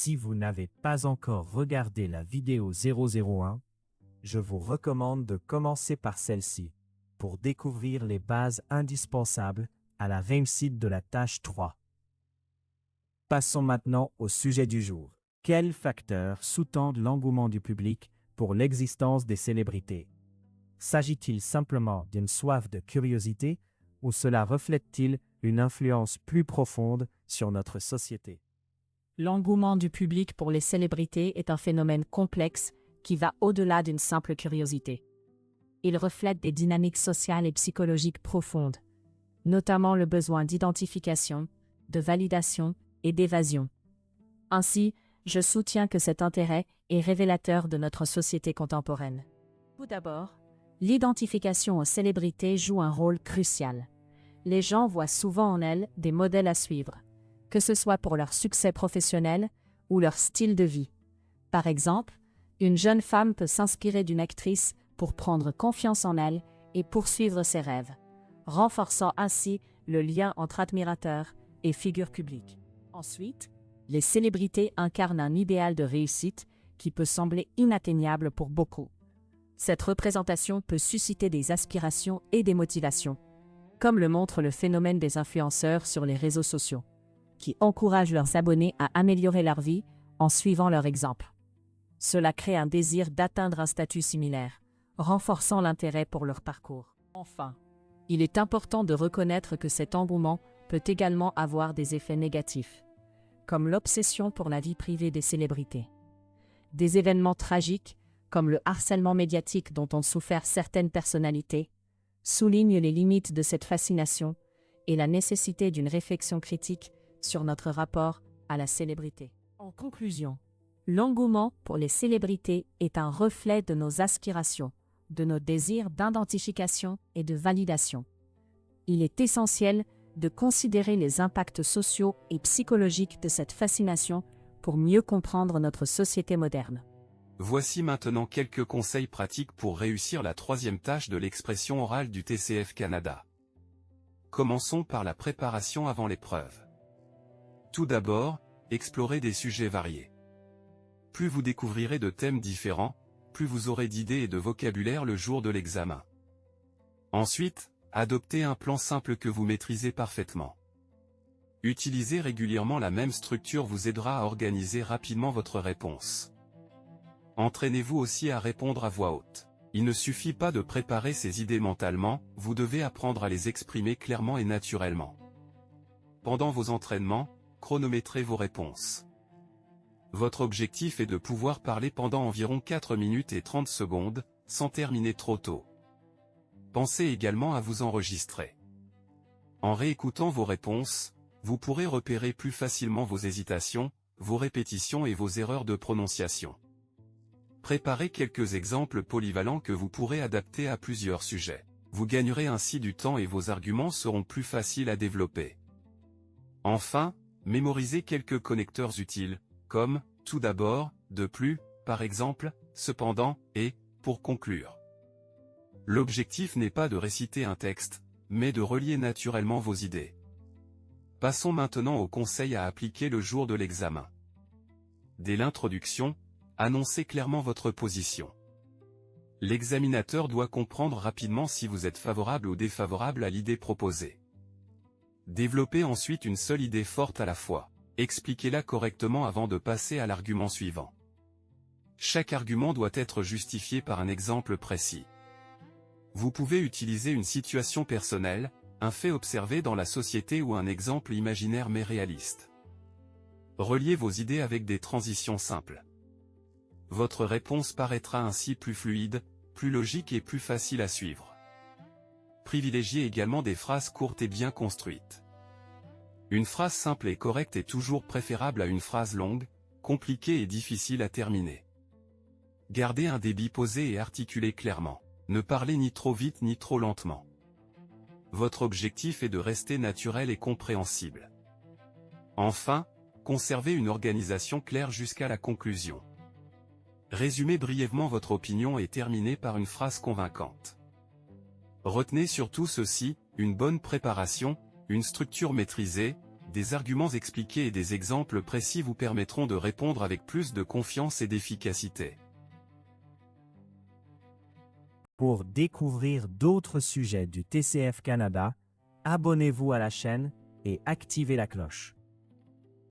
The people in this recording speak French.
Si vous n'avez pas encore regardé la vidéo 001, je vous recommande de commencer par celle-ci pour découvrir les bases indispensables à la réussite de la tâche 3. Passons maintenant au sujet du jour. Quels facteurs sous-tendent l'engouement du public pour l'existence des célébrités? S'agit-il simplement d'une soif de curiosité ou cela reflète-t-il une influence plus profonde sur notre société? L'engouement du public pour les célébrités est un phénomène complexe qui va au-delà d'une simple curiosité. Il reflète des dynamiques sociales et psychologiques profondes, notamment le besoin d'identification, de validation et d'évasion. Ainsi, je soutiens que cet intérêt est révélateur de notre société contemporaine. Tout d'abord, l'identification aux célébrités joue un rôle crucial. Les gens voient souvent en elles des modèles à suivre, que ce soit pour leur succès professionnel ou leur style de vie. Par exemple, une jeune femme peut s'inspirer d'une actrice pour prendre confiance en elle et poursuivre ses rêves, renforçant ainsi le lien entre admirateurs et figures publiques. Ensuite, les célébrités incarnent un idéal de réussite qui peut sembler inatteignable pour beaucoup. Cette représentation peut susciter des aspirations et des motivations, comme le montre le phénomène des influenceurs sur les réseaux sociaux, qui encouragent leurs abonnés à améliorer leur vie en suivant leur exemple. Cela crée un désir d'atteindre un statut similaire, renforçant l'intérêt pour leur parcours. Enfin, il est important de reconnaître que cet engouement peut également avoir des effets négatifs, comme l'obsession pour la vie privée des célébrités. Des événements tragiques, comme le harcèlement médiatique dont ont souffert certaines personnalités, soulignent les limites de cette fascination et la nécessité d'une réflexion critique sur notre rapport à la célébrité. En conclusion, l'engouement pour les célébrités est un reflet de nos aspirations, de nos désirs d'identification et de validation. Il est essentiel de considérer les impacts sociaux et psychologiques de cette fascination pour mieux comprendre notre société moderne. Voici maintenant quelques conseils pratiques pour réussir la troisième tâche de l'expression orale du TCF Canada. Commençons par la préparation avant l'épreuve. Tout d'abord, explorez des sujets variés. Plus vous découvrirez de thèmes différents, plus vous aurez d'idées et de vocabulaire le jour de l'examen. Ensuite, adoptez un plan simple que vous maîtrisez parfaitement. Utiliser régulièrement la même structure vous aidera à organiser rapidement votre réponse. Entraînez-vous aussi à répondre à voix haute. Il ne suffit pas de préparer ces idées mentalement, vous devez apprendre à les exprimer clairement et naturellement. Pendant vos entraînements, chronométrez vos réponses. Votre objectif est de pouvoir parler pendant environ 4 minutes et 30 secondes, sans terminer trop tôt. Pensez également à vous enregistrer. En réécoutant vos réponses, vous pourrez repérer plus facilement vos hésitations, vos répétitions et vos erreurs de prononciation. Préparez quelques exemples polyvalents que vous pourrez adapter à plusieurs sujets. Vous gagnerez ainsi du temps et vos arguments seront plus faciles à développer. Enfin, mémorisez quelques connecteurs utiles, comme « tout d'abord »,« de plus », par exemple, « cependant » et « pour conclure ». L'objectif n'est pas de réciter un texte, mais de relier naturellement vos idées. Passons maintenant aux conseils à appliquer le jour de l'examen. Dès l'introduction, annoncez clairement votre position. L'examinateur doit comprendre rapidement si vous êtes favorable ou défavorable à l'idée proposée. Développez ensuite une seule idée forte à la fois. Expliquez-la correctement avant de passer à l'argument suivant. Chaque argument doit être justifié par un exemple précis. Vous pouvez utiliser une situation personnelle, un fait observé dans la société ou un exemple imaginaire mais réaliste. Reliez vos idées avec des transitions simples. Votre réponse paraîtra ainsi plus fluide, plus logique et plus facile à suivre. Privilégiez également des phrases courtes et bien construites. Une phrase simple et correcte est toujours préférable à une phrase longue, compliquée et difficile à terminer. Gardez un débit posé et articulé clairement. Ne parlez ni trop vite ni trop lentement. Votre objectif est de rester naturel et compréhensible. Enfin, conservez une organisation claire jusqu'à la conclusion. Résumez brièvement votre opinion et terminez par une phrase convaincante. Retenez surtout ceci, une bonne préparation, une structure maîtrisée, Des arguments expliqués et des exemples précis vous permettront de répondre avec plus de confiance et d'efficacité. Pour découvrir d'autres sujets du TCF Canada, abonnez-vous à la chaîne et activez la cloche.